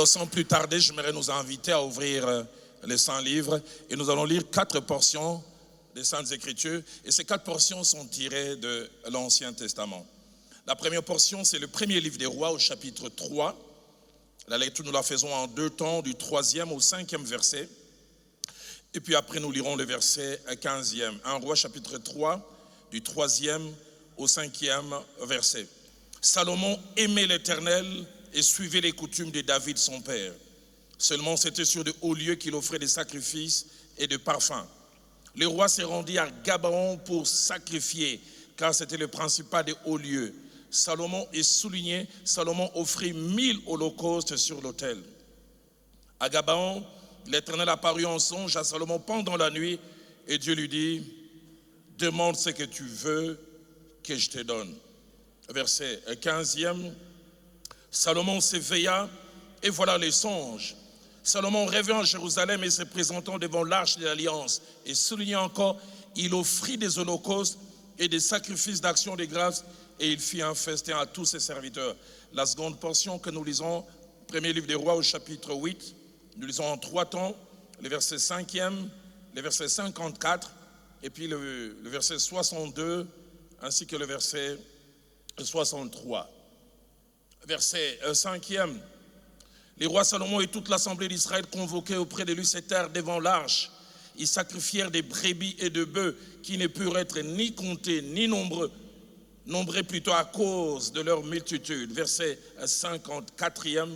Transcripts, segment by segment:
sans plus tarder, j'aimerais nous inviter à ouvrir les Saints Livres et nous allons lire 4 portions des Saintes Écritures et ces 4 portions sont tirées de l'Ancien Testament. La première portion, c'est le premier livre des Rois au chapitre 3. La lecture, nous la faisons en 2 temps, du 3e au 5e verset. Et puis après, nous lirons le verset 15e. 1 Roi chapitre 3, du 3e au 5e verset. Salomon aimait l'Éternel et suivait les coutumes de David son père. Seulement c'était sur de hauts lieux qu'il offrait des sacrifices et de parfums. Le roi s'est rendu à Gabaon pour sacrifier, car c'était le principal des hauts lieux. Salomon est souligné, Salomon offrit 1000 holocaustes sur l'autel. À Gabaon, l'Éternel apparut en songe à Salomon pendant la nuit et Dieu lui dit, demande ce que tu veux que je te donne. Verset 15e, Salomon s'éveilla et voilà les songes. Salomon rêvait en Jérusalem et se présentant devant l'arche de l'Alliance. Et soulignait encore, il offrit des holocaustes et des sacrifices d'action de grâce et il fit un festin à tous ses serviteurs. La seconde portion que nous lisons, premier livre des Rois au chapitre 8, nous lisons en 3 temps, le verset 5e, le verset 54 et puis le verset 62 ainsi que le verset 63. Verset 5e. Les rois Salomon et toute l'assemblée d'Israël convoqués auprès de lui s'étèrent devant l'arche. Ils sacrifièrent des brebis et de bœufs qui ne purent être ni comptés ni nombreux plutôt à cause de leur multitude. Verset 54e.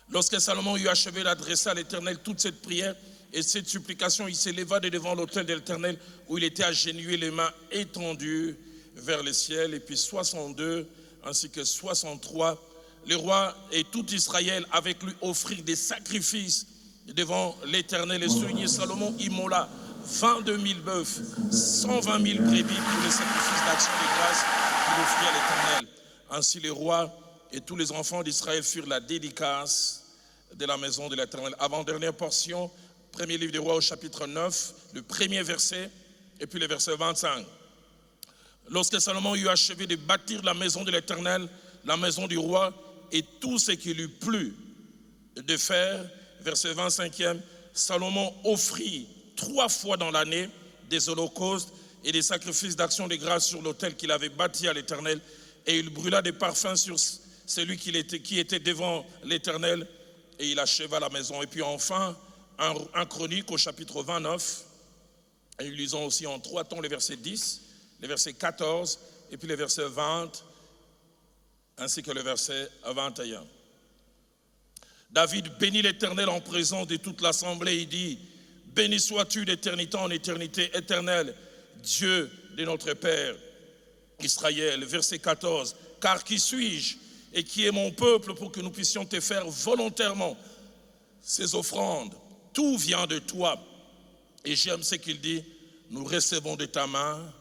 Lorsque Salomon eut achevé d'adresser à l'Éternel toute cette prière et cette supplication, il s'éleva de devant l'autel de l'Éternel où il était agenouillé, les mains étendues vers le ciel. Et puis 62 ainsi que 63, le roi et tout Israël avec lui offrirent des sacrifices devant l'Éternel et souligné. Salomon immola 22 000 bœufs, 120 000 brebis pour les sacrifices d'action de grâce qu'il offrit à l'Éternel. Ainsi les rois et tous les enfants d'Israël furent la dédicace de la maison de l'Éternel. Avant-dernière portion, premier livre des Rois au chapitre 9, le premier verset et puis le verset 25. Lorsque Salomon eut achevé de bâtir la maison de l'Éternel, la maison du roi et tout ce qu'il eut plu de faire, verset 25e, Salomon offrit 3 fois dans l'année des holocaustes et des sacrifices d'action de grâce sur l'autel qu'il avait bâti à l'Éternel et il brûla des parfums sur celui qui était devant l'Éternel et il acheva la maison. Et puis enfin, un Chronique au chapitre 29, et nous lisons aussi en 3 temps les versets 10, les versets 14 et puis les versets 20 ainsi que le verset 21. David bénit l'Éternel en présence de toute l'assemblée. Il dit, béni sois-tu d'éternité en éternité, éternel, Dieu de notre Père Israël. Verset 14, car qui suis-je et qui est mon peuple pour que nous puissions te faire volontairement ces offrandes? Tout vient de toi. Et j'aime ce qu'il dit, nous recevons de ta main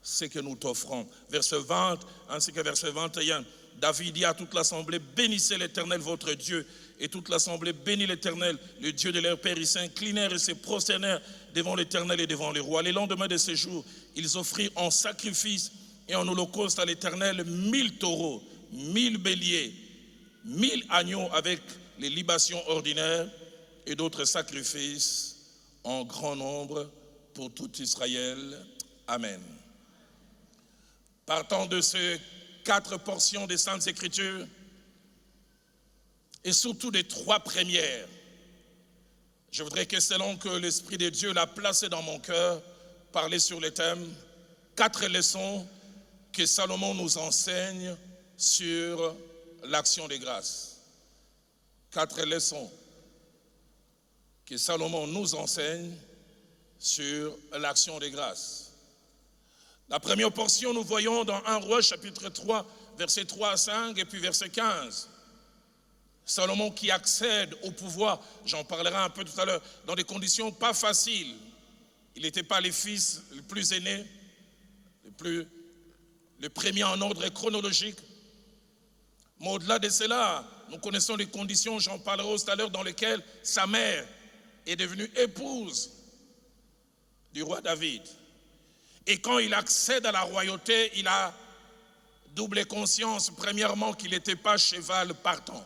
ce que nous t'offrons. Verset 20 ainsi que verset 21. David dit à toute l'assemblée, bénissez l'Éternel votre Dieu. Et toute l'assemblée bénit l'Éternel, le Dieu de leur père. Ils s'inclinèrent et se prosternèrent devant l'Éternel et devant les rois. Les lendemains de ces jours, ils offrirent en sacrifice et en holocauste à l'Éternel 1000 taureaux, 1000 béliers, 1000 agneaux avec les libations ordinaires et d'autres sacrifices en grand nombre pour tout Israël. Amen. Partant de ces 4 portions des Saintes Écritures, et surtout des 3 premières, je voudrais que selon que l'Esprit de Dieu l'a placé dans mon cœur, parler sur le thème 4 leçons que Salomon nous enseigne sur l'action de grâce. 4 leçons que Salomon nous enseigne sur l'action de grâce. La première portion, nous voyons dans 1 Roi chapitre 3, versets 3 à 5 et puis verset 15. Salomon qui accède au pouvoir, j'en parlerai un peu tout à l'heure, dans des conditions pas faciles. Il n'était pas le fils le plus aîné, le premier en ordre chronologique. Mais au-delà de cela, nous connaissons les conditions, j'en parlerai tout à l'heure, dans lesquelles sa mère est devenue épouse du roi David. Et quand il accède à la royauté, il a double conscience, premièrement, qu'il n'était pas cheval partant.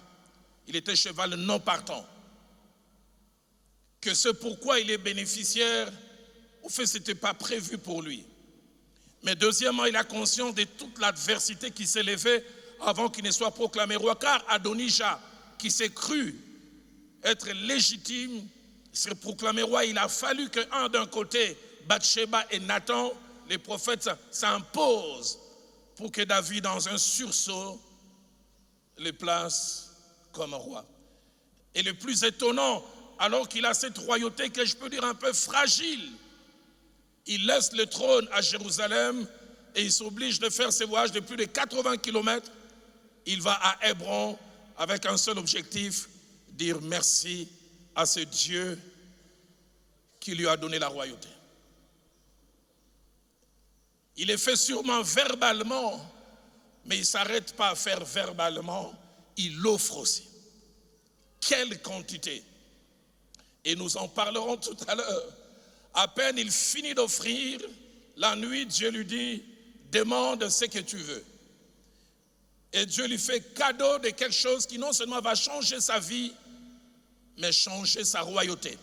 Il était cheval non partant. Que ce pourquoi il est bénéficiaire, au fait, ce n'était pas prévu pour lui. Mais deuxièmement, il a conscience de toute l'adversité qui s'est levée avant qu'il ne soit proclamé roi. Car Adonijah, qui s'est cru être légitime, se proclamé roi, il a fallu qu'un d'un côté, Bathsheba et Nathan, les prophètes, s'imposent pour que David, dans un sursaut, les place comme roi. Et le plus étonnant, alors qu'il a cette royauté que je peux dire un peu fragile, il laisse le trône à Jérusalem et il s'oblige de faire ce voyage de plus de 80 km. Il va à Hébron avec un seul objectif, dire merci à ce Dieu qui lui a donné la royauté. Il est fait sûrement verbalement, mais il ne s'arrête pas à faire verbalement, il l'offre aussi. Quelle quantité! Et nous en parlerons tout à l'heure. À peine il finit d'offrir, la nuit, Dieu lui dit, demande ce que tu veux. Et Dieu lui fait cadeau de quelque chose qui non seulement va changer sa vie, mais changer sa royauté.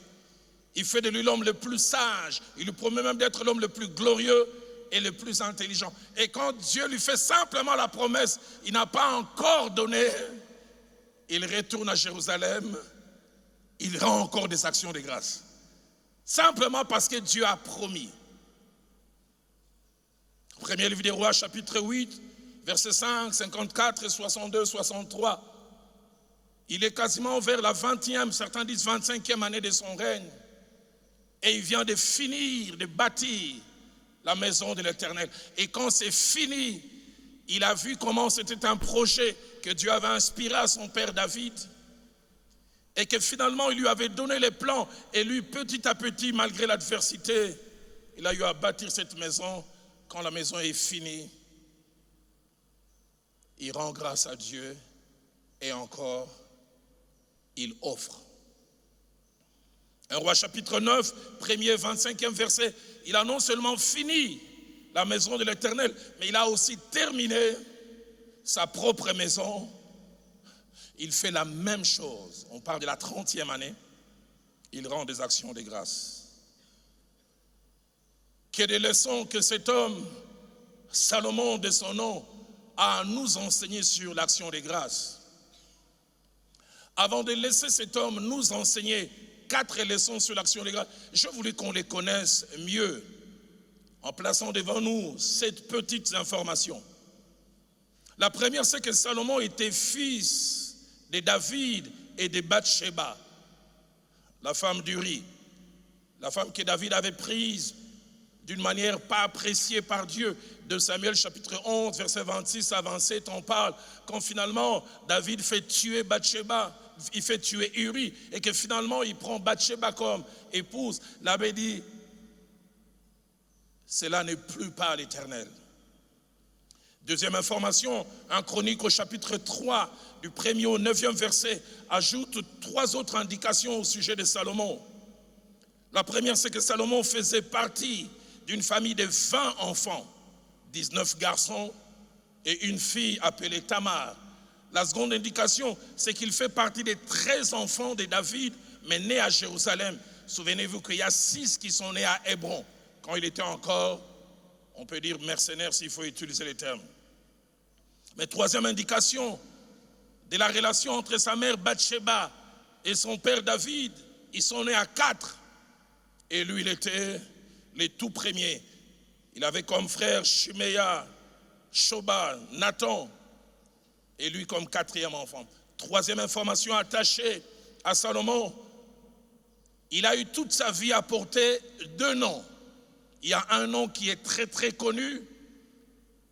Il fait de lui l'homme le plus sage, il lui promet même d'être l'homme le plus glorieux et le plus intelligent. Et quand Dieu lui fait simplement la promesse, il n'a pas encore donné, il retourne à Jérusalem, il rend encore des actions de grâce. Simplement parce que Dieu a promis. Premier livre des Rois, chapitre 8, versets 5, 54 et 62, 63. Il est quasiment vers la 20e, certains disent 25e année de son règne. Et il vient de finir, de bâtir la maison de l'Éternel. Et quand c'est fini, il a vu comment c'était un projet que Dieu avait inspiré à son père David. Et que finalement, il lui avait donné les plans. Et lui, petit à petit, malgré l'adversité, il a eu à bâtir cette maison. Quand la maison est finie, il rend grâce à Dieu. Et encore, il offre. 1 Roi chapitre 9, premier 25e verset, il a non seulement fini la maison de l'Éternel, mais il a aussi terminé sa propre maison. Il fait la même chose. On parle de la 30e année. Il rend des actions de grâce. Que des leçons que cet homme, Salomon de son nom, a à nous enseigner sur l'action de grâce. Avant de laisser cet homme nous enseigner 4 leçons sur l'action de grâce, je voulais qu'on les connaisse mieux en plaçant devant nous 7 petites informations. La première, c'est que Salomon était fils de David et de Bathsheba, la femme d'Uri, la femme que David avait prise d'une manière pas appréciée par Dieu. De Samuel chapitre 11, verset 26 à 27, on parle quand finalement David fait tuer Bathsheba, il fait tuer Uri, et que finalement il prend Bathsheba comme épouse. L'abbé dit, cela n'est plus pas l'Éternel. Deuxième information, un Chronique au chapitre 3, du 1er au 9e verset, ajoute 3 autres indications au sujet de Salomon. La première, c'est que Salomon faisait partie d'une famille de 20 enfants, 19 garçons et une fille appelée Tamar. La seconde indication, c'est qu'il fait partie des 13 enfants de David, mais nés à Jérusalem. Souvenez-vous qu'il y a 6 qui sont nés à Hébron, quand il était encore, on peut dire mercenaire s'il faut utiliser les termes. Mais troisième indication de la relation entre sa mère Bathsheba et son père David, ils sont nés à 4. Et lui, il était les tout premiers. Il avait comme frère Shimeya, Shobal, Nathan, et lui comme 4e enfant. Troisième information attachée à Salomon, il a eu toute sa vie à porter 2 noms. Il y a un nom qui est très très connu,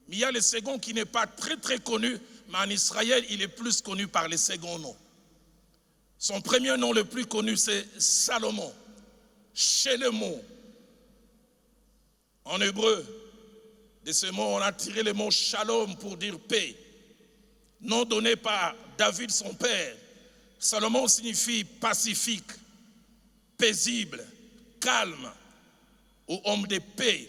mais il y a le second qui n'est pas très très connu, mais en Israël, il est plus connu par le second nom. Son premier nom le plus connu, c'est Salomon, Shelemo. En hébreu, de ce mot, on a tiré le mot shalom pour dire paix. Nom donné par David, son père. Salomon signifie pacifique, paisible, calme, ou homme de paix.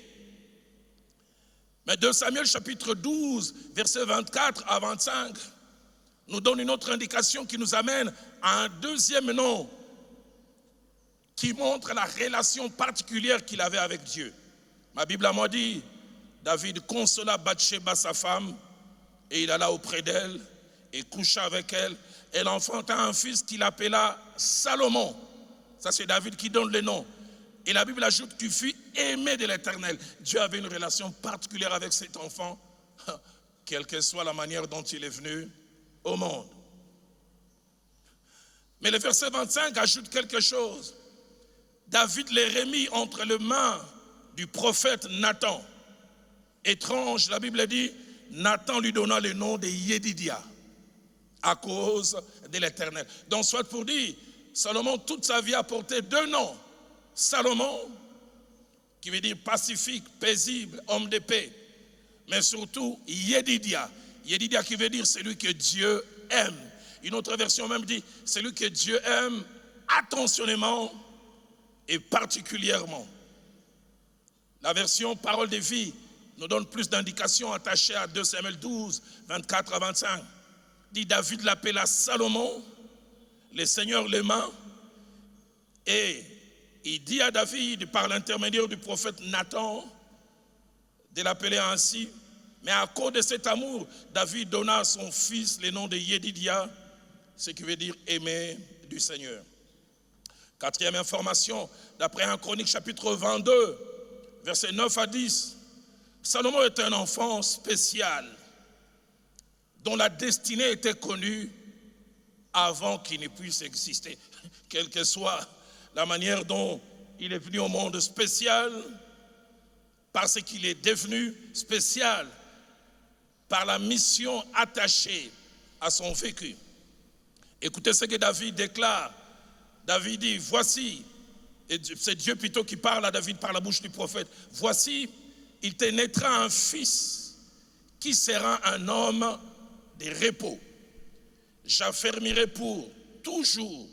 Mais 2 Samuel chapitre 12, versets 24 à 25, nous donne une autre indication qui nous amène à un deuxième nom qui montre la relation particulière qu'il avait avec Dieu. Ma Bible a moi dit, David consola Bathsheba, sa femme, et il alla auprès d'elle et coucha avec elle. Elle enfanta un fils qu'il appela Salomon. Ça, c'est David qui donne le nom. Et la Bible ajoute qu'il fut aimé de l'Éternel. Dieu avait une relation particulière avec cet enfant, quelle que soit la manière dont il est venu au monde. Mais le verset 25 ajoute quelque chose. David les remit entre les mains du prophète Nathan. Étrange, la Bible dit, Nathan lui donna le nom de Yedidia à cause de l'Éternel. Donc, soit pour dire, Salomon, toute sa vie a porté 2 noms. Salomon, qui veut dire pacifique, paisible, homme de paix. Mais surtout, Yedidia. Yedidia qui veut dire celui que Dieu aime. Une autre version même dit, celui que Dieu aime attentionnément et particulièrement. La version Parole de vie nous donne plus d'indications attachées à 2 Samuel 12, 24 à 25. Dit David l'appela Salomon, le Seigneur l'aima, et il dit à David, par l'intermédiaire du prophète Nathan, de l'appeler ainsi. Mais à cause de cet amour, David donna à son fils le nom de Yedidia, ce qui veut dire aimé du Seigneur. 4e information, d'après 1 Chronique chapitre 22, versets 9 à 10, Salomon était un enfant spécial, dont la destinée était connue avant qu'il ne puisse exister. Quelle que soit la manière dont il est venu au monde spécial, parce qu'il est devenu spécial par la mission attachée à son vécu. Écoutez ce que David déclare. David dit, voici, et c'est Dieu plutôt qui parle à David par la bouche du prophète, voici, il te naîtra un fils qui sera un homme de repos. J'affermirai pour toujours,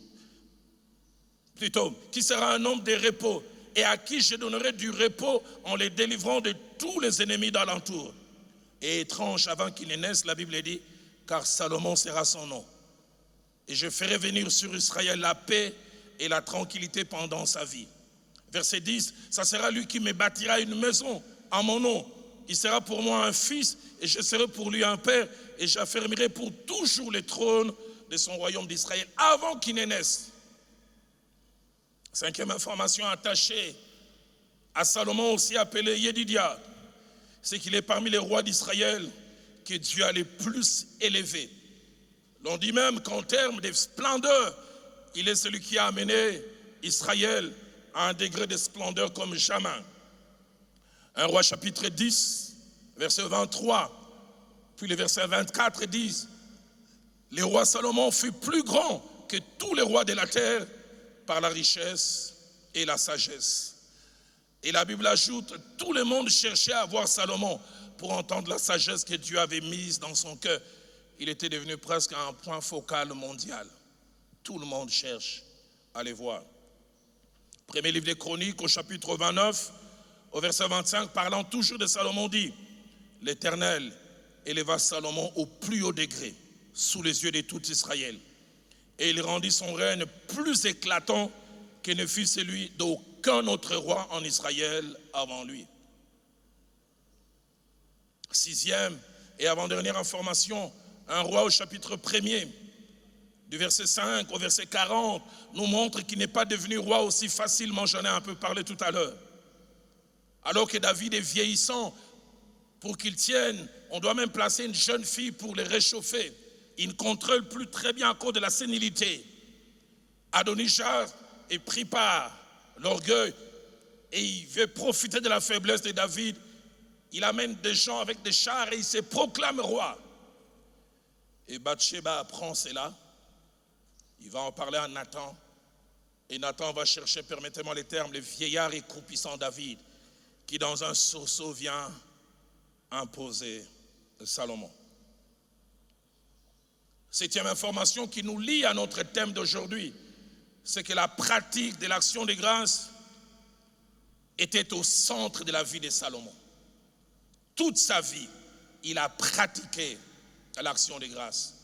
plutôt, qui sera un homme de repos et à qui je donnerai du repos en les délivrant de tous les ennemis d'alentour. Et étrange, avant qu'il ne naisse, la Bible dit, car Salomon sera son nom. Et je ferai venir sur Israël la paix et la tranquillité pendant sa vie. Verset 10, ça sera lui qui me bâtira une maison en mon nom. Il sera pour moi un fils et je serai pour lui un père et j'affermirai pour toujours le trône de son royaume d'Israël avant qu'il ne naisse. 5e information attachée à Salomon, aussi appelé Yedidia, c'est qu'il est parmi les rois d'Israël que Dieu a le plus élevé. L'on dit même qu'en termes de splendeur, il est celui qui a amené Israël à un degré de splendeur comme jamais. 1 Roi chapitre 10, verset 23, puis le verset 24 disent, le roi Salomon fut plus grand que tous les rois de la terre par la richesse et la sagesse. Et la Bible ajoute, tout le monde cherchait à voir Salomon pour entendre la sagesse que Dieu avait mise dans son cœur. Il était devenu presque un point focal mondial. Tout le monde cherche à les voir. Premier livre des Chroniques au chapitre 29, au verset 25, parlant toujours de Salomon, dit, l'Éternel éleva Salomon au plus haut degré, sous les yeux de tout Israël. Et il rendit son règne plus éclatant que ne fut celui d'aucun autre roi en Israël avant lui. 6e et avant-dernière information, un roi au chapitre 1er, du verset 5 au verset 40, nous montre qu'il n'est pas devenu roi aussi facilement, j'en ai un peu parlé tout à l'heure. Alors que David est vieillissant, pour qu'il tienne, on doit même placer une jeune fille pour le réchauffer. Il ne contrôle plus très bien à cause de la sénilité. Adonijah est pris par l'orgueil et il veut profiter de la faiblesse de David. Il amène des gens avec des chars et il se proclame roi. Et Bathsheba apprend cela. Il va en parler à Nathan. Et Nathan va chercher, permettez-moi les termes, le vieillard et croupissant David, qui dans un sursaut vient imposer Salomon. 7e information qui nous lie à notre thème d'aujourd'hui, c'est que la pratique de l'action de grâce était au centre de la vie de Salomon. toute sa vie, il a pratiqué l'action de grâce.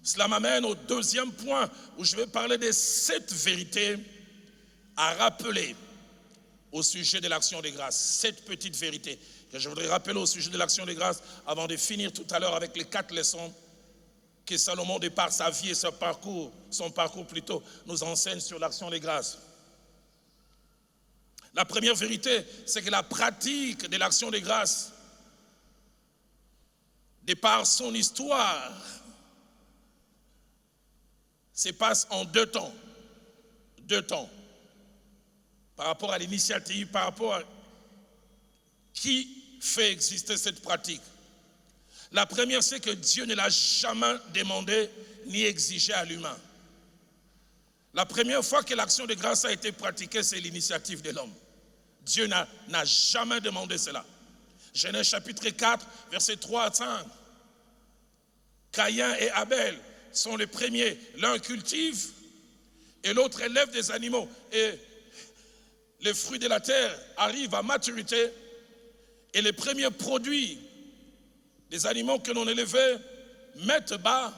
Cela m'amène au deuxième point où je vais parler des 7 vérités à rappeler au sujet de l'action de grâce. 7 petites vérités que je voudrais rappeler au sujet de l'action de grâce avant de finir tout à l'heure avec les 4 leçons que Salomon, de par sa vie et son parcours plutôt, nous enseigne sur l'action de grâce. La première vérité, c'est que la pratique de l'action de grâce, de par son histoire, se passe en 2 temps. 2 temps. Par rapport à l'initiative, par rapport à qui fait exister cette pratique. La première, c'est que Dieu ne l'a jamais demandé ni exigé à l'humain. La première fois que l'action de grâce a été pratiquée, c'est l'initiative de l'homme. Dieu n'a jamais demandé cela. Genèse chapitre 4, versets 3 à 5. Caïn et Abel sont les premiers. L'un cultive et l'autre élève des animaux. Et les fruits de la terre arrivent à maturité. Et les premiers produits des animaux que l'on élevait mettent bas.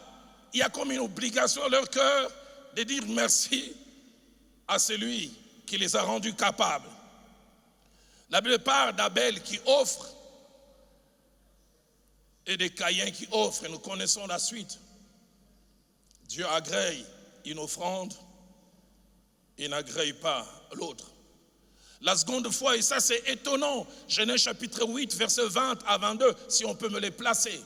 Il y a comme une obligation à leur cœur de dire merci à celui qui les a rendus capables. La Bible parle d'Abel qui offre et de Caïn qui offre, et nous connaissons la suite. Dieu agrée une offrande et n'agrée pas l'autre. La seconde fois, et ça c'est étonnant, Genèse chapitre 8, versets 20 à 22, si on peut me les placer.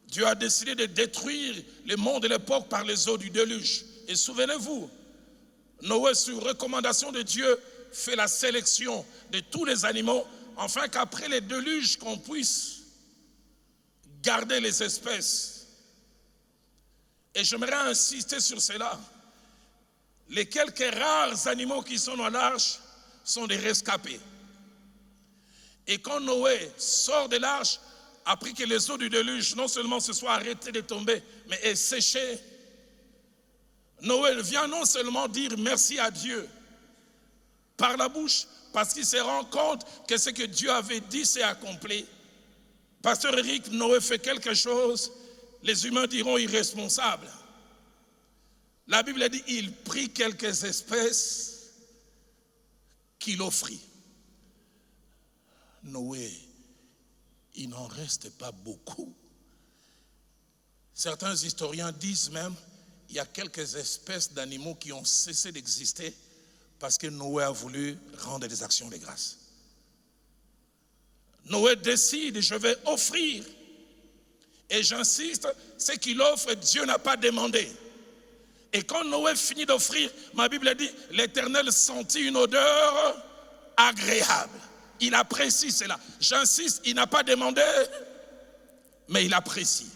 Dieu a décidé de détruire le monde de l'époque par les eaux du déluge. Et souvenez-vous, Noé, sur recommandation de Dieu, fait la sélection de tous les animaux, afin qu'après les déluges, qu'on puisse garder les espèces. Et j'aimerais insister sur cela. Les quelques rares animaux qui sont dans l'arche sont des rescapés. Et quand Noé sort de l'arche, après que les eaux du déluge non seulement se soient arrêtées de tomber, mais aient séché, Noé vient non seulement dire merci à Dieu par la bouche, parce qu'il se rend compte que ce que Dieu avait dit s'est accompli. Pasteur Eric, Noé fait quelque chose, les humains diront irresponsable. La Bible dit, il prit quelques espèces qu'il offrit. Noé, il n'en reste pas beaucoup. Certains historiens disent même, il y a quelques espèces d'animaux qui ont cessé d'exister parce que Noé a voulu rendre des actions de grâce. Noé décide, je vais offrir. Et j'insiste, ce qu'il offre, Dieu n'a pas demandé. Et quand Noé finit d'offrir, ma Bible dit, l'Éternel sentit une odeur agréable. Il apprécie cela. J'insiste, il n'a pas demandé, mais il apprécie.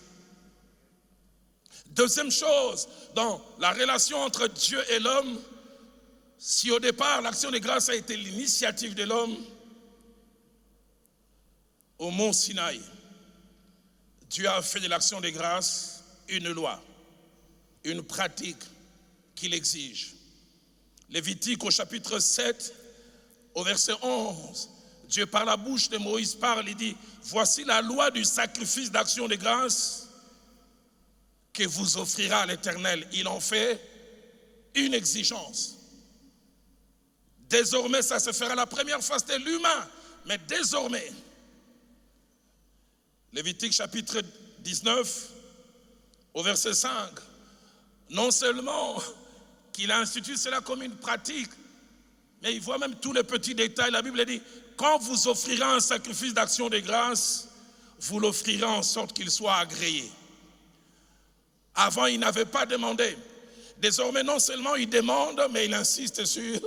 Deuxième chose, dans la relation entre Dieu et l'homme, si au départ l'action de grâce a été l'initiative de l'homme, au mont Sinaï, Dieu a fait de l'action de grâce une loi, une pratique qu'il exige. Lévitique au chapitre 7, au verset 11, Dieu par la bouche de Moïse parle, il dit, voici la loi du sacrifice d'action de grâce que vous offrira à l'Éternel. Il en fait une exigence. Désormais, ça se fera. La première fois, c'était l'humain, mais désormais, Lévitique chapitre 19, au verset 5, non seulement qu'il a institué cela comme une pratique, mais il voit même tous les petits détails. La Bible dit, quand vous offrirez un sacrifice d'action de grâce, vous l'offrirez en sorte qu'il soit agréé. Avant, il n'avait pas demandé. Désormais, non seulement il demande, mais il insiste sur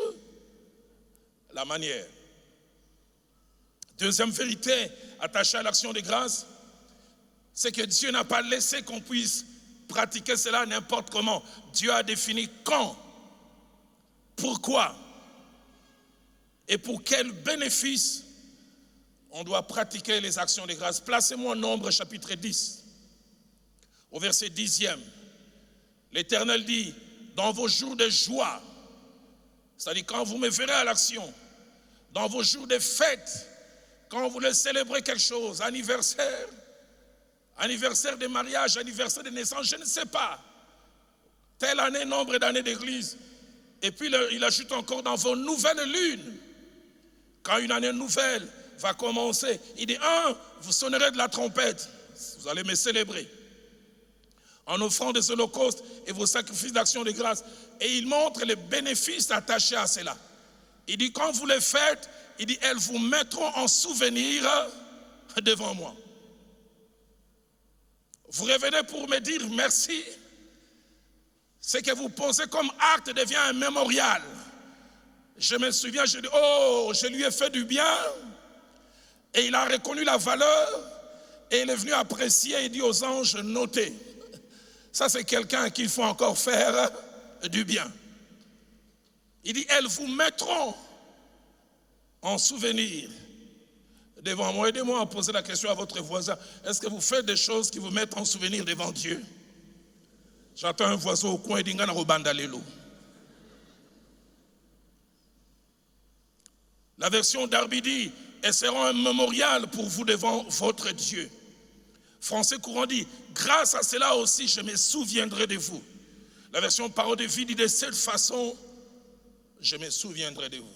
la manière. Deuxième vérité attachée à l'action de grâce, c'est que Dieu n'a pas laissé qu'on puisse pratiquer cela n'importe comment. Dieu a défini quand, pourquoi et pour quel bénéfice on doit pratiquer les actions de grâce. Placez-moi en Nombre chapitre 10, au verset 10e. L'Éternel dit, dans vos jours de joie, c'est-à-dire quand vous me verrez à l'action, dans vos jours de fête, quand vous voulez célébrer quelque chose, anniversaire de mariage, anniversaire de naissance, je ne sais pas, telle année, nombre d'années d'église, et puis il ajoute encore dans vos nouvelles lunes, quand une année nouvelle va commencer, il dit, vous sonnerez de la trompette, vous allez me célébrer, en offrant des holocaustes et vos sacrifices d'action de grâce. Et il montre les bénéfices attachés à cela. Il dit, quand vous les faites, il dit, elles vous mettront en souvenir devant moi. Vous revenez pour me dire merci. Ce que vous posez comme acte devient un mémorial. Je me souviens, je dis, je lui ai fait du bien. Et il a reconnu la valeur. Et il est venu apprécier, il dit aux anges, notez. Ça, c'est quelqu'un à qui il faut encore faire du bien. Il dit, elles vous mettront en souvenir devant moi. Aidez-moi à poser la question à votre voisin. Est-ce que vous faites des choses qui vous mettent en souvenir devant Dieu? J'entends un voisin au coin et dit, la version Darby dit, elles seront un mémorial pour vous devant votre Dieu. Français courant dit, grâce à cela aussi, je me souviendrai de vous. La version Parole de vie dit, de cette façon, je me souviendrai de vous.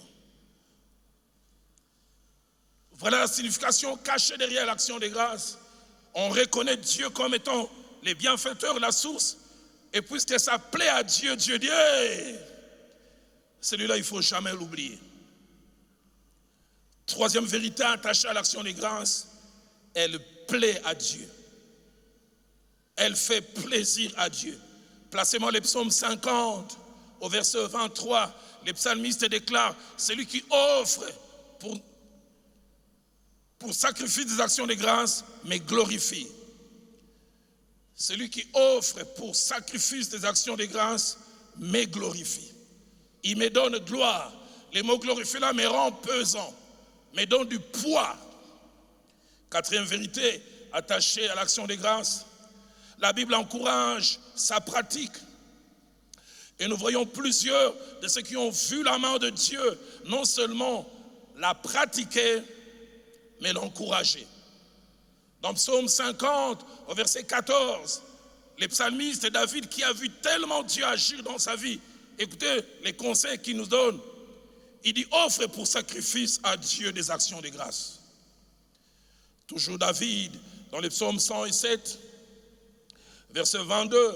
Voilà la signification cachée derrière l'action de grâce. On reconnaît Dieu comme étant les bienfaiteurs, la source. Et puisque ça plaît à Dieu, Dieu dit, hey, celui-là, il ne faut jamais l'oublier. Troisième vérité attachée à l'action de grâce, elle plaît à Dieu. Elle fait plaisir à Dieu. Placez-moi les psaumes 50, au verset 23, les psalmistes déclarent, celui qui offre pour sacrifier des actions de grâce, mais glorifie. Celui qui offre pour sacrifice des actions de grâce, me glorifie. Il me donne gloire. Les mots glorifier là me rend pesant, me donne du poids. Quatrième vérité attachée à l'action de grâce, la Bible encourage sa pratique. Et nous voyons plusieurs de ceux qui ont vu la main de Dieu, non seulement la pratiquer, mais l'encourager. Dans Psaume 50, au verset 14, les psalmistes David qui a vu tellement Dieu agir dans sa vie, écoutez les conseils qu'il nous donne. Il dit, offre pour sacrifice à Dieu des actions de grâce. Toujours David, dans le psaume 107, verset 22,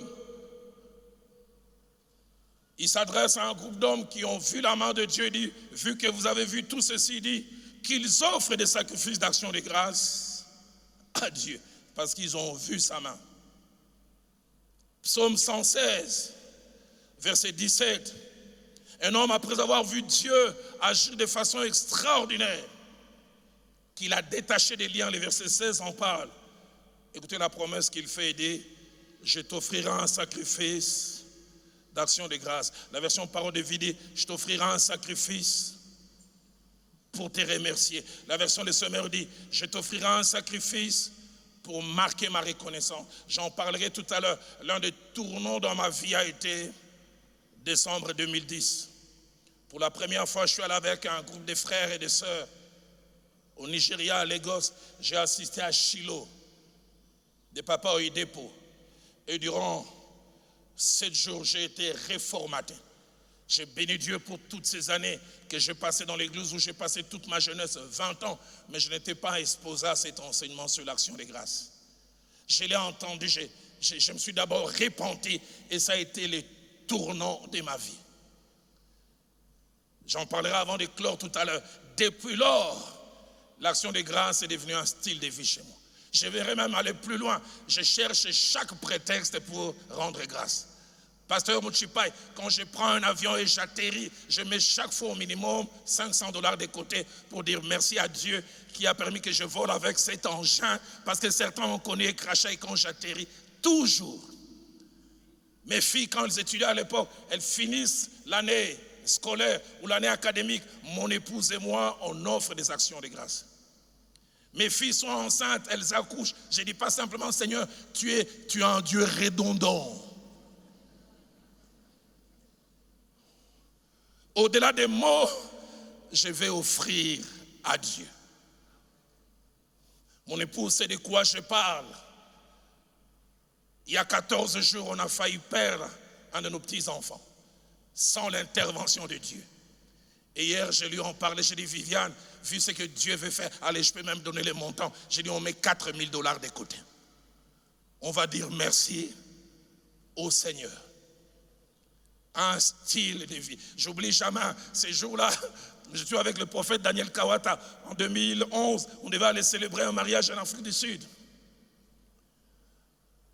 il s'adresse à un groupe d'hommes qui ont vu la main de Dieu, il dit, vu que vous avez vu tout ceci, il dit, qu'ils offrent des sacrifices d'action de grâce à Dieu, parce qu'ils ont vu sa main. Psaume 116, verset 17, un homme après avoir vu Dieu agir de façon extraordinaire, qu'il a détaché des liens, le verset 16 en parle. Écoutez la promesse qu'il fait, il dit, je t'offrirai un sacrifice d'action de grâce. La version Parole de vie dit, je t'offrirai un sacrifice pour te remercier. La version de Semeur dit, je t'offrirai un sacrifice pour marquer ma reconnaissance. J'en parlerai tout à l'heure. L'un des tournants dans ma vie a été décembre 2010. Pour la première fois, je suis allé avec un groupe de frères et de sœurs au Nigeria, à Lagos. J'ai assisté à Shiloh, de Papa Oyedepo. Et durant 7 jours, j'ai été réformaté. J'ai béni Dieu pour toutes ces années que j'ai passées dans l'église où j'ai passé toute ma jeunesse, 20 ans, mais je n'étais pas exposé à cet enseignement sur l'action de grâce. Je l'ai entendu, je me suis d'abord repenti et ça a été le tournant de ma vie. J'en parlerai avant de clore tout à l'heure. Depuis lors, l'action de grâce est devenue un style de vie chez moi. Je verrai même aller plus loin. Je cherche chaque prétexte pour rendre grâce. Pasteur Mouchipai, quand je prends un avion et j'atterris, je mets chaque fois au minimum $500 de côté pour dire merci à Dieu qui a permis que je vole avec cet engin, parce que certains ont connu et craché quand j'atterris. Toujours. Mes filles, quand elles étudiaient à l'époque, elles finissent l'année scolaire ou l'année académique. Mon épouse et moi, on offre des actions de grâce. Mes filles sont enceintes, elles accouchent. Je ne dis pas simplement, Seigneur, tu es un Dieu redondant. Au-delà des mots, je vais offrir à Dieu. Mon épouse sait de quoi je parle. Il y a 14 jours, on a failli perdre un de nos petits-enfants, sans l'intervention de Dieu. Et hier, je lui en parlais, j'ai dit, Viviane, vu ce que Dieu veut faire, allez, je peux même donner les montants. J'ai dit, on met $4 000 de côté. On va dire merci au Seigneur. Un style de vie. J'oublie jamais ces jours-là. Je suis avec le prophète Daniel Kawata. En 2011, on devait aller célébrer un mariage en Afrique du Sud.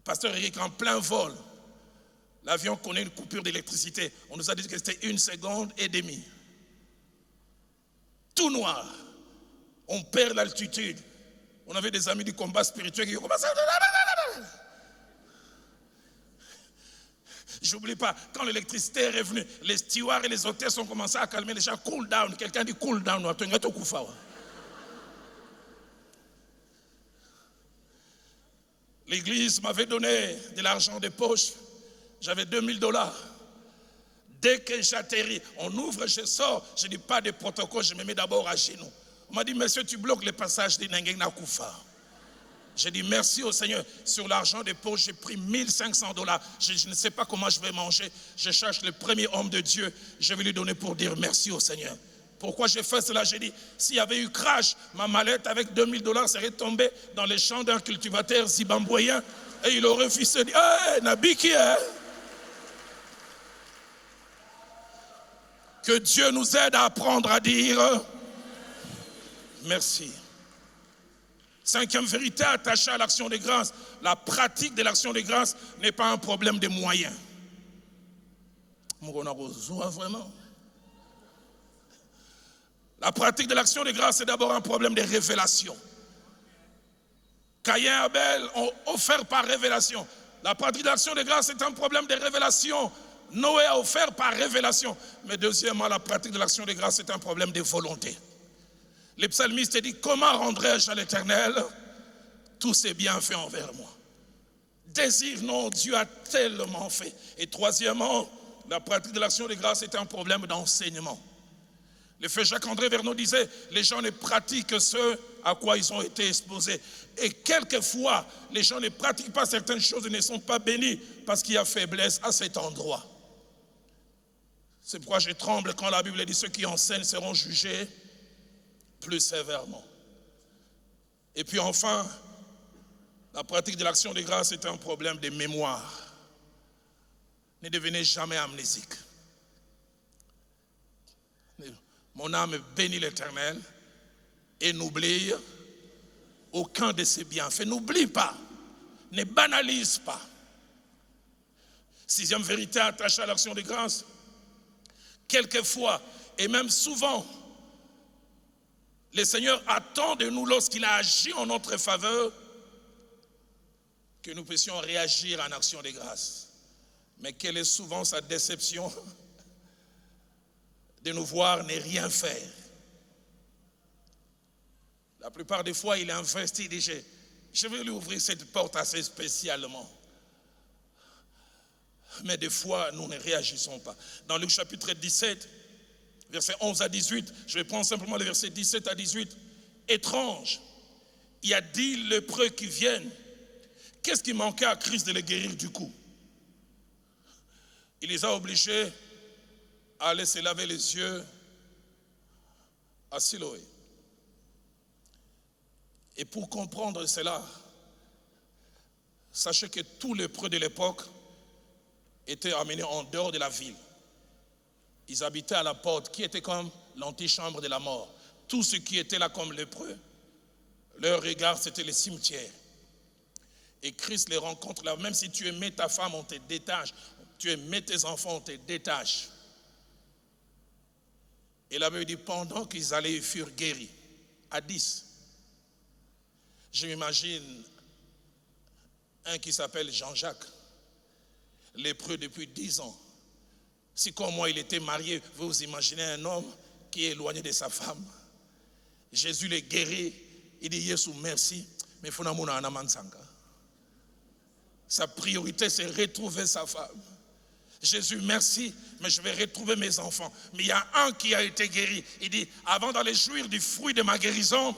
Pasteur Eric, en plein vol, l'avion connaît une coupure d'électricité. On nous a dit que c'était 1 seconde et demie. Tout noir. On perd l'altitude. On avait des amis du combat spirituel qui commençaient à... J'oublie pas, quand l'électricité est revenue, les stewards et les hôtesses ont commencé à calmer les gens. Cool down. Quelqu'un dit cool down. L'église m'avait donné de l'argent de poche. J'avais $2 000. Dès que j'atterris, on ouvre, je sors. Je dis pas de protocole, je me mets d'abord à genoux. On m'a dit, monsieur, tu bloques le passage de Nengena Koufa. J'ai dit merci au Seigneur. Sur l'argent de poche, j'ai pris $1 500. Je ne sais pas comment je vais manger. Je cherche le premier homme de Dieu. Je vais lui donner pour dire merci au Seigneur. Pourquoi j'ai fait cela? J'ai dit, s'il y avait eu crash, ma mallette avec $2 000 serait tombée dans les champs d'un cultivateur zimbabwéen et il aurait refusé. Hey, Nabiki, hein? Que Dieu nous aide à apprendre à dire merci. 5e vérité attachée à l'action de grâce. La pratique de l'action de grâce n'est pas un problème de moyens. Vraiment. La pratique de l'action de grâce est d'abord un problème de révélation. Caïn et Abel ont offert par révélation. La pratique de l'action de grâce est un problème de révélation. Noé a offert par révélation. Mais deuxièmement, la pratique de l'action de grâce est un problème de volonté. Le psalmiste dit, comment rendrai-je à l'Éternel tous ses bienfaits envers moi? Désir, non, Dieu a tellement fait. Et troisièmement, la pratique de l'action de grâce est un problème d'enseignement. Le frère Jacques-André Verneau disait, les gens ne pratiquent que ce à quoi ils ont été exposés. Et quelquefois, les gens ne pratiquent pas certaines choses et ne sont pas bénis parce qu'il y a faiblesse à cet endroit. C'est pourquoi je tremble quand la Bible dit, ceux qui enseignent seront jugés plus sévèrement. Et puis enfin, la pratique de l'action de grâce est un problème de mémoire. Ne devenez jamais amnésique. Mon âme bénit l'Éternel et n'oublie aucun de ses bienfaits. N'oublie pas, ne banalise pas. 6e vérité attachée à l'action de grâce. Quelquefois, et même souvent, le Seigneur attend de nous, lorsqu'il a agi en notre faveur, que nous puissions réagir en action de grâce. Mais quelle est souvent sa déception de nous voir ne rien faire. La plupart des fois, il est investi, il dit, je vais lui ouvrir cette porte assez spécialement. Mais des fois, nous ne réagissons pas. Dans Luc chapitre 17, versets 11 à 18, je vais prendre simplement les versets 17 à 18. Étrange, il y a 10 lépreux qui viennent. Qu'est-ce qui manquait à Christ de les guérir du coup? Il les a obligés à aller se laver les yeux à Siloé. Et pour comprendre cela, sachez que tous les lépreux de l'époque étaient amenés en dehors de la ville. Ils habitaient à la porte, qui était comme l'antichambre de la mort. Tous ceux qui étaient là comme lépreux, leur regard c'était les cimetières. Et Christ les rencontre là, même si tu aimais ta femme, on te détache. Tu aimais tes enfants, on te détache. Et la Bible dit, pendant qu'ils allaient, ils furent guéris. À 10. Je m'imagine un qui s'appelle Jean-Jacques, lépreux depuis 10 ans. Si comme moi il était marié, vous imaginez un homme qui est éloigné de sa femme. Jésus les guérit, il dit, Yesu merci, mais il faut sa priorité c'est retrouver sa femme. Jésus, merci, mais je vais retrouver mes enfants. Mais il y a un qui a été guéri. Il dit, avant d'aller jouir du fruit de ma guérison,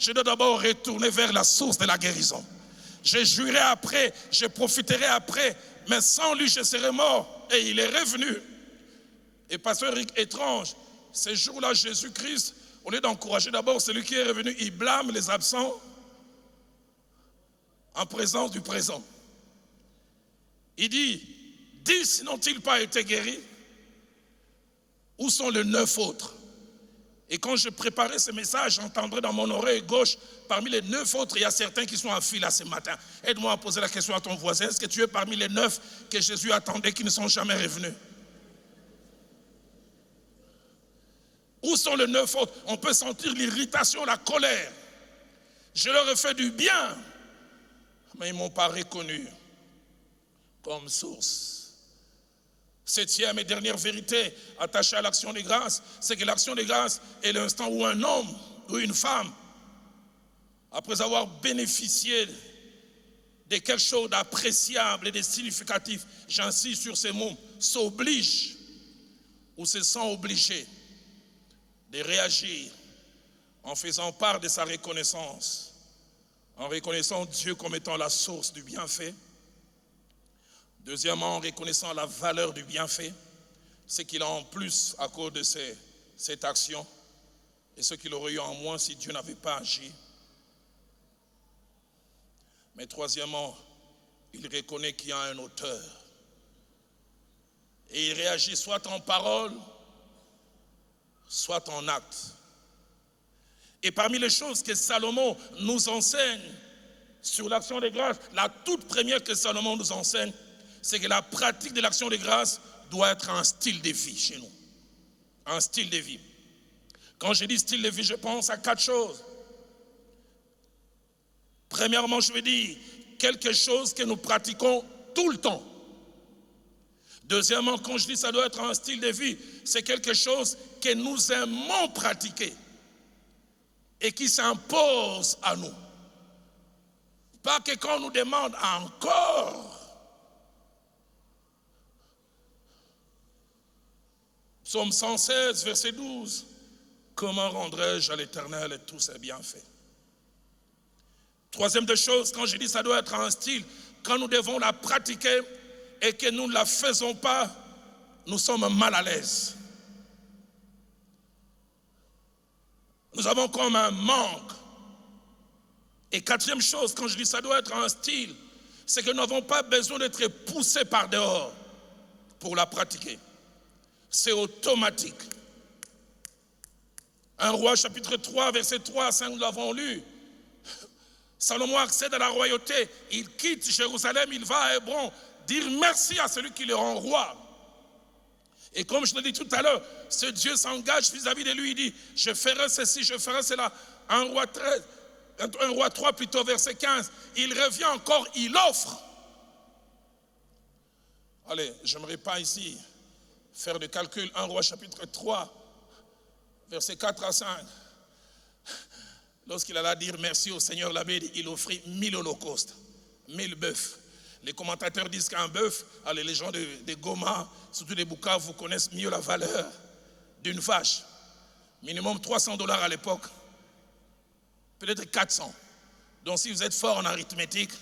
je dois d'abord retourner vers la source de la guérison. Je jouirai après, je profiterai après, mais sans lui, je serai mort. Et il est revenu. Et pasteur Eric, étrange, ces jours-là, Jésus-Christ, au lieu d'encourager d'abord celui qui est revenu, il blâme les absents en présence du présent. Il dit, 10 n'ont-ils pas été guéris? Où sont les 9 autres? Et quand je préparais ce message, j'entendrais dans mon oreille gauche, parmi les 9 autres, il y a certains qui sont en file à ce matin. Aide-moi à poser la question à ton voisin. Est-ce que tu es parmi les 9 que Jésus attendait qui ne sont jamais revenus? Où sont les 9 autres? On peut sentir l'irritation, la colère. Je leur ai fait du bien, mais ils ne m'ont pas reconnu comme source. 7e et dernière vérité attachée à l'action des grâces, c'est que l'action des grâces est l'instant où un homme ou une femme, après avoir bénéficié de quelque chose d'appréciable et de significatif, j'insiste sur ces mots, s'oblige ou se sent obligé de réagir en faisant part de sa reconnaissance, en reconnaissant Dieu comme étant la source du bienfait. Deuxièmement, en reconnaissant la valeur du bienfait, ce qu'il a en plus à cause de cette action et ce qu'il aurait eu en moins si Dieu n'avait pas agi. Mais troisièmement, il reconnaît qu'il y a un auteur. Et il réagit soit en parole, soit en acte. Et parmi les choses que Salomon nous enseigne sur l'action des grâces, la toute première que Salomon nous enseigne, c'est que la pratique de l'action des grâces doit être un style de vie chez nous. Un style de vie. Quand je dis style de vie, je pense à 4 choses. Premièrement, je veux dire quelque chose que nous pratiquons tout le temps. Deuxièmement, quand je dis ça doit être un style de vie, c'est quelque chose que nous aimons pratiquer et qui s'impose à nous. Pas que quand on nous demande encore. Psaume 116, verset 12. Comment rendrai-je à l'Éternel tous ses bienfaits? Troisième des choses, quand je dis ça doit être un style, quand nous devons la pratiquer et que nous ne la faisons pas, nous sommes mal à l'aise. Nous avons comme un manque. Et quatrième chose, quand je dis ça doit être un style, c'est que nous n'avons pas besoin d'être poussés par dehors pour la pratiquer. C'est automatique. 1 Roi chapitre 3, verset 3 à 5, nous l'avons lu. Salomon accède à la royauté, il quitte Jérusalem, il va à Hébron, dire merci à celui qui le rend roi. Et comme je l'ai dit tout à l'heure, ce Dieu s'engage vis-à-vis de lui, il dit, je ferai ceci, je ferai cela. 1 Roi 3 plutôt, verset 15, il revient encore, il offre. Allez, j'aimerais pas ici faire de calcul. 1 Roi chapitre 3, verset 4 à 5. Lorsqu'il alla dire merci au Seigneur, l'abbé, il offrit 1000 holocaustes, 1000 bœufs. Les commentateurs disent qu'un bœuf, allez, les gens de Goma, surtout des Bukavu, vous connaissent mieux la valeur d'une vache. Minimum $300 à l'époque, peut-être 400. Donc si vous êtes fort en arithmétique,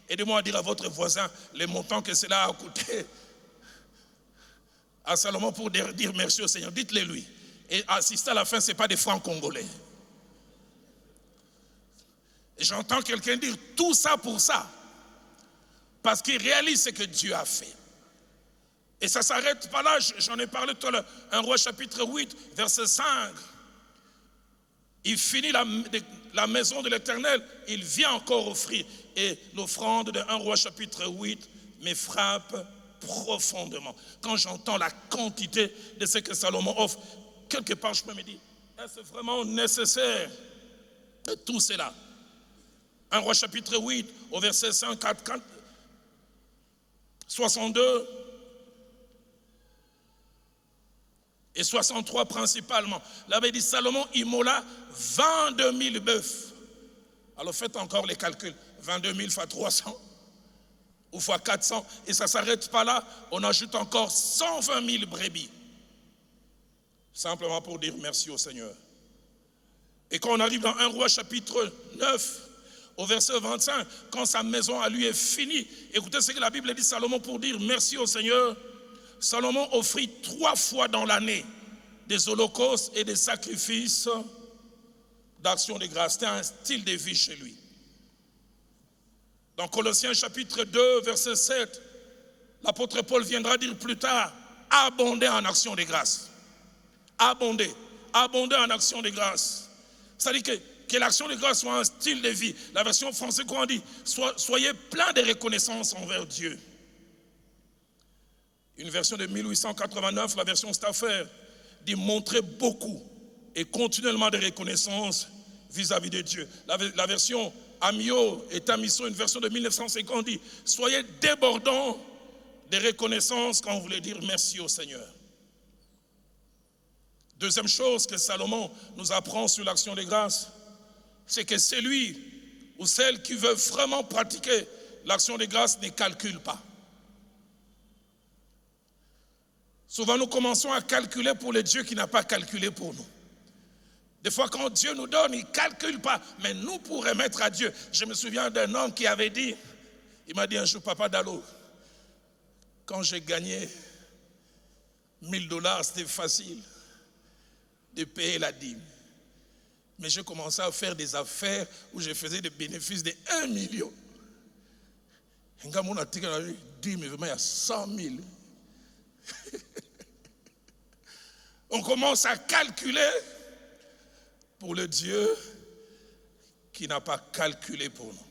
aidez-moi à dire à votre voisin les montants que cela a coûté à Salomon pour dire merci au Seigneur. Dites-le lui. Et assistez à la fin, ce n'est pas des francs congolais. Et j'entends quelqu'un dire tout ça pour ça. Parce qu'il réalise ce que Dieu a fait. Et ça ne s'arrête pas là, j'en ai parlé tout à l'heure. 1 Roi chapitre 8, verset 5. Il finit la maison de l'Éternel, il vient encore offrir. Et l'offrande de 1 Roi chapitre 8 me frappe profondément. Quand j'entends la quantité de ce que Salomon offre, quelque part je peux me dire, est-ce vraiment nécessaire de tout cela? 1 Roi chapitre 8, au verset 54, 62 et 63 principalement. Là, il dit Salomon immola 22 000 bœufs. Alors faites encore les calculs. 22 000 fois 300 ou fois 400. Et ça ne s'arrête pas là. On ajoute encore 120 000 brebis. Simplement pour dire merci au Seigneur. Et quand on arrive dans 1 Roi chapitre 9, au verset 25, quand sa maison à lui est finie, écoutez ce que la Bible dit, Salomon, pour dire merci au Seigneur. Salomon offrit 3 fois dans l'année des holocaustes et des sacrifices d'action de grâce. C'était un style de vie chez lui. Dans Colossiens chapitre 2, verset 7, l'apôtre Paul viendra dire plus tard, abonder en action de grâce. Abonder en action de grâce. C'est-à-dire que l'action de grâce soit un style de vie. La version française, quand on dit, soyez plein de reconnaissance envers Dieu. Une version de 1889, la version Stafford, dit montrer beaucoup et continuellement de reconnaissance vis-à-vis de Dieu. La version Amio et Tamiso, une version de 1950, dit soyez débordants de reconnaissance quand vous voulez dire merci au Seigneur. Deuxième chose que Salomon nous apprend sur l'action de grâce, c'est que celui ou celle qui veut vraiment pratiquer l'action de grâce ne calcule pas. Souvent, nous commençons à calculer pour le Dieu qui n'a pas calculé pour nous. Des fois, quand Dieu nous donne, il ne calcule pas. Mais nous, pour remettre à Dieu, je me souviens d'un homme qui avait dit, il m'a dit un jour, Papa Dalo, quand j'ai gagné $1000, c'était facile de payer la dîme. Mais j'ai commencé à faire des affaires où je faisais des bénéfices de 1 million. Un gars, mon article a dit, mais vraiment, il y a 100 000. On commence à calculer pour le Dieu qui n'a pas calculé pour nous.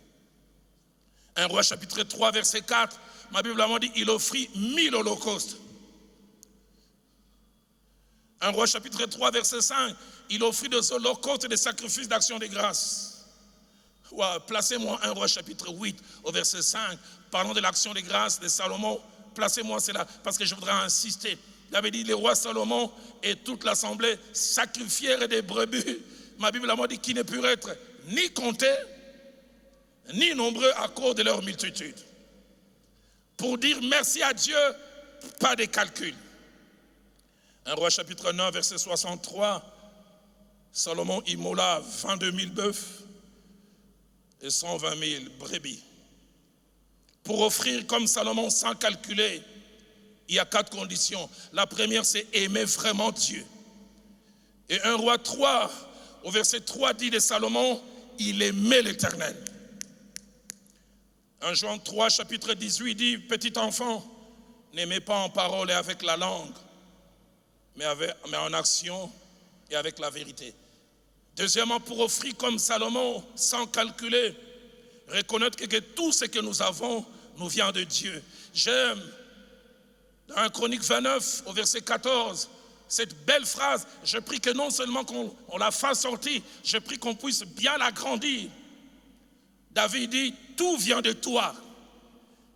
1 Roi chapitre 3 verset 4, ma Bible m'a dit il offrit 1000 holocaustes. 1 Roi chapitre 3 verset 5, il offrit des holocaustes et des sacrifices d'action de grâce. Ouais, placez-moi 1 Roi chapitre 8 au verset 5, parlant de l'action de grâce de Salomon. Placez-moi cela parce que je voudrais insister. Il avait dit le roi Salomon et toute l'assemblée sacrifièrent des brebis. Ma Bible m'a dit qu'ils ne purent être ni comptés, ni nombreux à cause de leur multitude. Pour dire merci à Dieu, pas de calcul. 1 Roi chapitre 9, verset 63, Salomon immola 22 000 bœufs et 120 000 brebis. Pour offrir comme Salomon sans calculer, il y a 4 conditions. La première, c'est aimer vraiment Dieu. Et 1 Roi 3, au verset 3 dit de Salomon, il aimait l'Éternel. 1 Jean 3, chapitre 18 dit, petit enfant, n'aimez pas en parole et avec la langue, mais en action et avec la vérité. Deuxièmement, pour offrir comme Salomon, sans calculer, reconnaître que tout ce que nous avons nous vient de Dieu. J'aime, dans 1 Chronique 29, au verset 14, cette belle phrase, je prie que non seulement qu'on la fasse sortir, je prie qu'on puisse bien l'agrandir. David dit, tout vient de toi,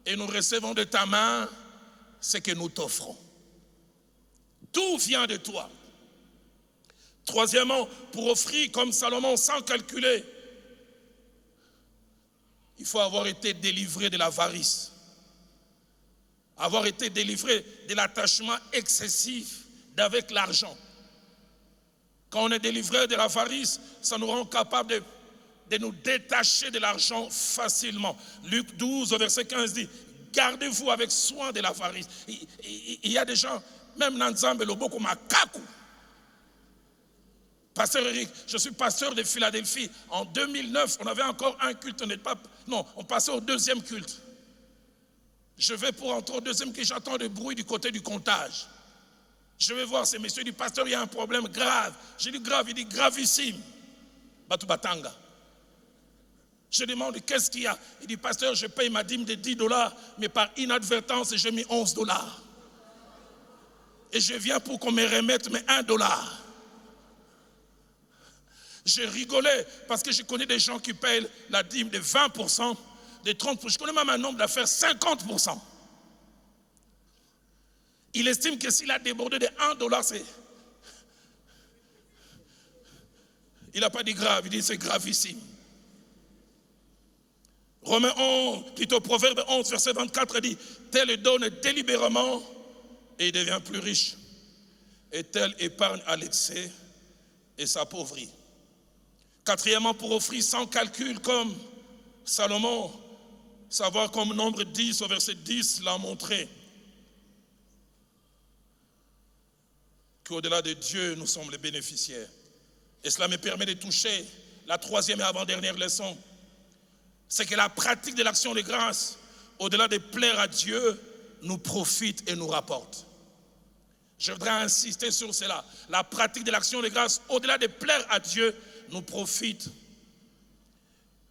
et nous recevons de ta main ce que nous t'offrons. Tout vient de toi. Troisièmement, pour offrir comme Salomon sans calculer, il faut avoir été délivré de l'avarice, avoir été délivré de l'attachement excessif d'avec l'argent. Quand on est délivré de l'avarice, ça nous rend capable de nous détacher de l'argent facilement. Luc 12, verset 15 dit, gardez-vous avec soin de l'avarice. Il y a des gens, même dans Nzambe, le beaucoup makaku. Pasteur Eric, je suis pasteur de Philadelphie. En 2009, on avait encore un culte. On passait au deuxième culte. Je vais pour entrer au deuxième culte, j'entends du bruit du côté du comptage. Je vais voir ces messieurs, il dit, pasteur, il y a un problème grave. J'ai dit grave, il dit gravissime. Batu Batanga. Je demande, qu'est-ce qu'il y a? Il dit, pasteur, je paye ma dîme de $10, mais par inadvertance, j'ai mis $11. Et je viens pour qu'on me remette mes $1. Je rigolais parce que je connais des gens qui payent la dîme de 20%, de 30%. Je connais même un nombre d'affaires 50%. Il estime que s'il a débordé de $1, c'est... Il n'a pas dit grave, il dit c'est gravissime. Romains 11, plutôt Proverbe 11, verset 24 dit, tel donne délibérément et il devient plus riche. Et tel épargne à l'excès et s'appauvrit. Quatrièmement, pour offrir sans calcul comme Salomon, savoir comme nombre 10 au verset 10 l'a montré, qu'au-delà de Dieu, nous sommes les bénéficiaires. Et cela me permet de toucher la troisième et avant-dernière leçon. C'est que la pratique de l'action de grâce, au-delà de plaire à Dieu, nous profite et nous rapporte. Je voudrais insister sur cela. La pratique de l'action de grâce, au-delà de plaire à Dieu, nous profite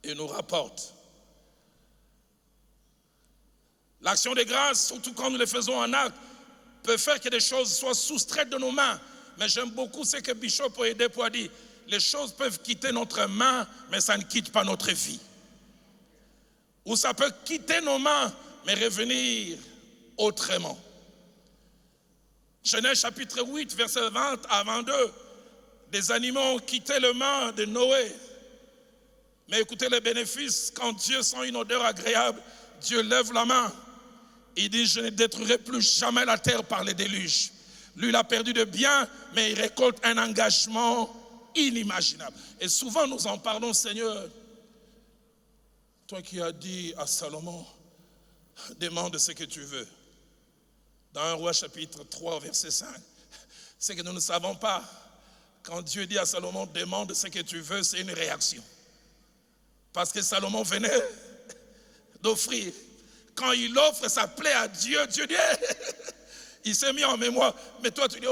et nous rapporte. L'action de grâce, surtout quand nous le faisons en acte, peut faire que des choses soient soustraites de nos mains. Mais j'aime beaucoup ce que Bishop Oyedepo a dit. Les choses peuvent quitter notre main, mais ça ne quitte pas notre vie. Ou ça peut quitter nos mains, mais revenir autrement. Genèse chapitre 8, verset 20 à 22. Des animaux ont quitté les mains de Noé. Mais écoutez les bénéfices, quand Dieu sent une odeur agréable, Dieu lève la main. Il dit, je ne détruirai plus jamais la terre par les déluges. Lui, il a perdu de biens, mais il récolte un engagement inimaginable. Et souvent, nous en parlons, Seigneur. Toi qui as dit à Salomon, demande ce que tu veux. Dans 1 Roi chapitre 3, verset 5. C'est que nous ne savons pas. Quand Dieu dit à Salomon, demande ce que tu veux, c'est une réaction. Parce que Salomon venait d'offrir. Quand il offre, ça plaît à Dieu. Dieu dit, il s'est mis en mémoire. Mais toi, tu dis,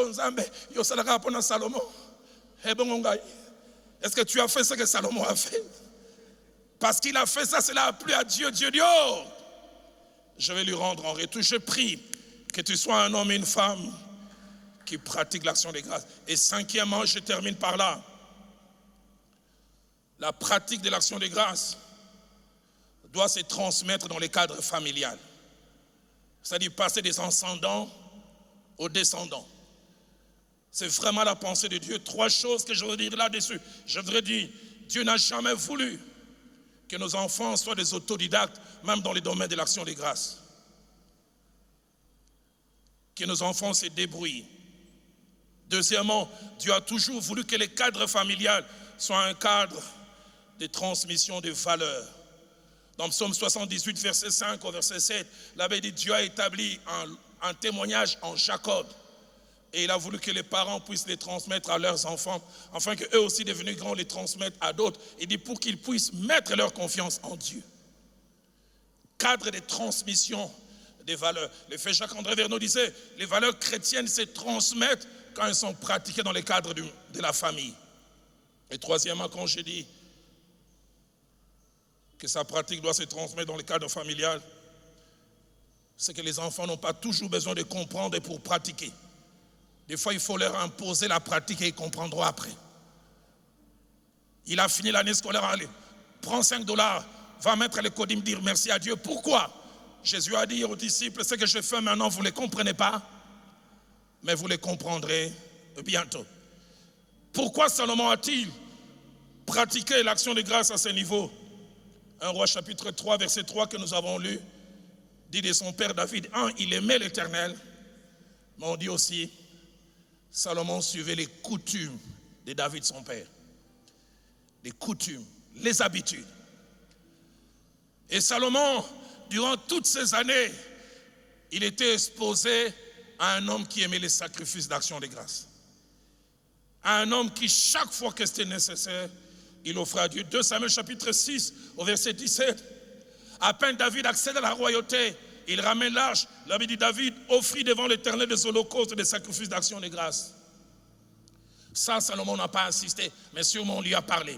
Salomon. Est-ce que tu as fait ce que Salomon a fait? Parce qu'il a fait ça, cela a plu à Dieu. Dieu dit, oh, je vais lui rendre en retour. Je prie que tu sois un homme et une femme qui pratiquent l'action de grâce. Et cinquièmement, je termine par là. La pratique de l'action de grâce doit se transmettre dans le cadre familial. C'est-à-dire passer des ascendants aux descendants. C'est vraiment la pensée de Dieu. 3 choses que je veux dire là-dessus. Je voudrais dire, Dieu n'a jamais voulu que nos enfants soient des autodidactes, même dans les domaines de l'action de grâce. Que nos enfants se débrouillent. Deuxièmement, Dieu a toujours voulu que le cadre familial soit un cadre de transmission de valeurs. Dans Psaume 78, verset 5 au verset 7, l'abbé dit, Dieu a établi un témoignage en Jacob. Et il a voulu que les parents puissent les transmettre à leurs enfants, afin qu'eux aussi devenus grands les transmettent à d'autres. Il dit pour qu'ils puissent mettre leur confiance en Dieu. Cadre de transmission des valeurs. Le frère Jacques-André Verneau disait, les valeurs chrétiennes se transmettent quand elles sont pratiquées dans le cadre de la famille. Et troisièmement, quand je dis que sa pratique doit se transmettre dans le cadre familial, c'est que les enfants n'ont pas toujours besoin de comprendre pour pratiquer. Des fois, il faut leur imposer la pratique et ils comprendront après. Il a fini l'année scolaire, allez, prends $5, va mettre les codim, dire merci à Dieu. Pourquoi? Jésus a dit aux disciples, ce que je fais maintenant, vous ne les comprenez pas, mais vous les comprendrez bientôt. Pourquoi Salomon a-t-il pratiqué l'action de grâce à ce niveau? 1 Roi chapitre 3, verset 3 que nous avons lu, dit de son père David, il aimait l'Éternel, mais on dit aussi, Salomon suivait les coutumes de David son père. Les coutumes, les habitudes. Et Salomon, durant toutes ces années, il était exposé à un homme qui aimait les sacrifices d'action de grâce. À un homme qui, chaque fois que c'était nécessaire, il offrait à Dieu. 2 Samuel chapitre 6, au verset 17. À peine David accède à la royauté, il ramène l'arche. L'avait dit David, offrit devant l'Éternel des holocaustes et des sacrifices d'action de grâce. Ça, Salomon n'a pas insisté, mais sûrement on lui a parlé.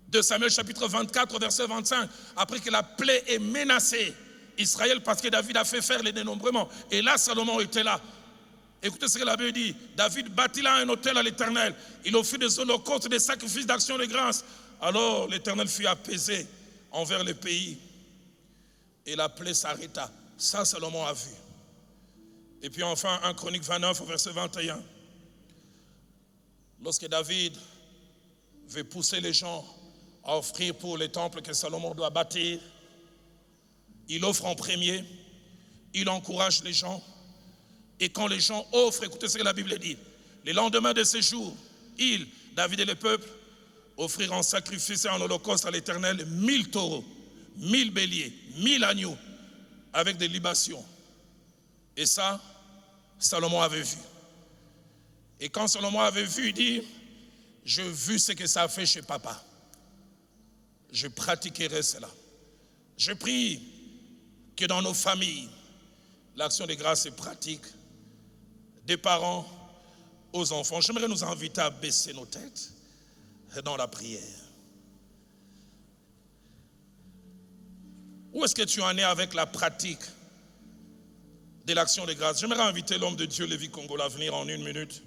2 Samuel chapitre 24, verset 25, après que la plaie ait menacé Israël parce que David a fait faire les dénombrements. Et là, Salomon était là. Écoutez ce que la Bible dit. David bâtit là un autel à l'Éternel. Il offrit des holocaustes, des sacrifices d'action de grâce. Alors l'Éternel fut apaisé envers le pays. Et la plaie s'arrêta. Ça, Salomon a vu. Et puis enfin, 1 Chronique 29, verset 21. Lorsque David veut pousser les gens à offrir pour le temple que Salomon doit bâtir, il offre en premier, il encourage les gens. Et quand les gens offrent, écoutez ce que la Bible dit, le lendemain de ces jours, David et le peuple, offrir en sacrifice et en holocauste à l'Éternel 1000 taureaux, 1000 béliers, 1000 agneaux, avec des libations. Et ça, Salomon avait vu. Et quand Salomon avait vu, il dit, j'ai vu ce que ça a fait chez papa. Je pratiquerai cela. Je prie que dans nos familles, l'action de grâce se pratique des parents aux enfants. J'aimerais nous inviter à baisser nos têtes dans la prière. Où est-ce que tu en es avec la pratique de l'action de grâce? J'aimerais inviter l'homme de Dieu, Lévi Congola, à venir en 1 minute.